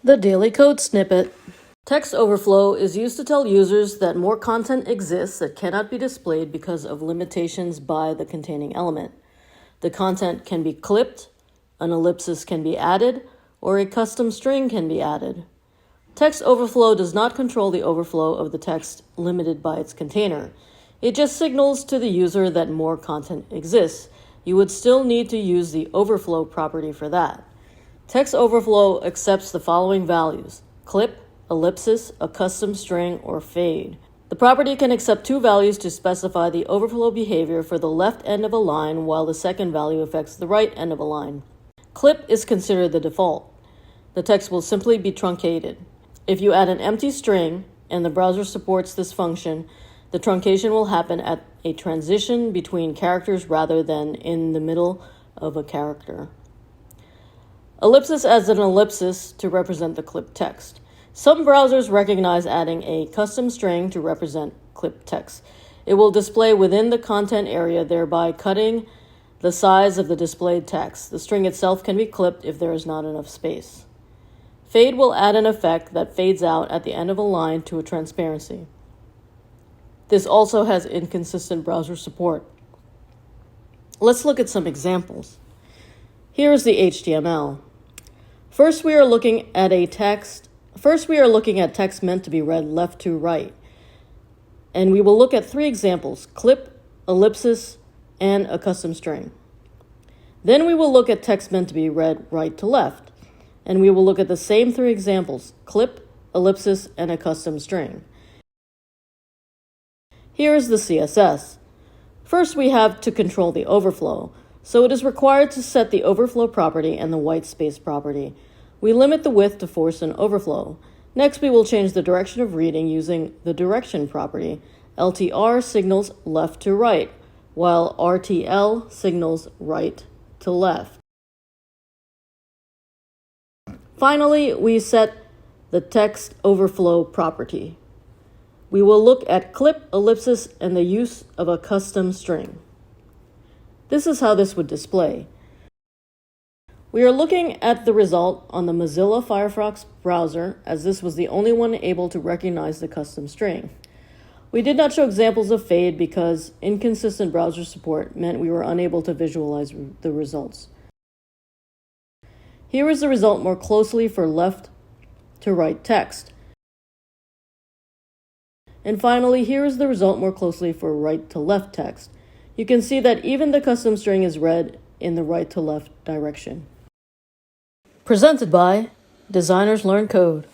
The Daily Code Snippet. Text-overflow is used to tell users that more content exists that cannot be displayed because of limitations by the containing element. The content can be clipped, an ellipsis can be added, or a custom string can be added. Text-overflow does not control the overflow of the text limited by its container. It just signals to the user that more content exists. You would still need to use the overflow property for that. Text-overflow accepts the following values: clip, ellipsis, a custom string, or fade. The property can accept two values to specify the overflow behavior for the left end of a line, while the second value affects the right end of a line. Clip is considered the default. The text will simply be truncated. If you add an empty string, and the browser supports this function, the truncation will happen at a transition between characters rather than in the middle of a character. Ellipsis adds an ellipsis to represent the clipped text. Some browsers recognize adding a custom string to represent clipped text. It will display within the content area, thereby cutting the size of the displayed text. The string itself can be clipped if there is not enough space. Fade will add an effect that fades out at the end of a line to a transparency. This also has inconsistent browser support. Let's look at some examples. Here is the HTML. First, we are looking at text meant to be read left to right. And we will look at three examples: clip, ellipsis, and a custom string. Then we will look at text meant to be read right to left. And we will look at the same three examples: clip, ellipsis, and a custom string. Here is the CSS. First, we have to control the overflow. So it is required to set the overflow property and the white space property. We limit the width to force an overflow. Next, we will change the direction of reading using the direction property. LTR signals left to right, while RTL signals right to left. Finally, we set the text overflow property. We will look at clip, ellipsis, and the use of a custom string. This is how this would display. We are looking at the result on the Mozilla Firefox browser, as this was the only one able to recognize the custom string. We did not show examples of fade because inconsistent browser support meant we were unable to visualize the results. Here is the result more closely for left to right text. And finally, here is the result more closely for right to left text. You can see that even the custom string is read in the right to left direction. Presented by Designers Learn Code.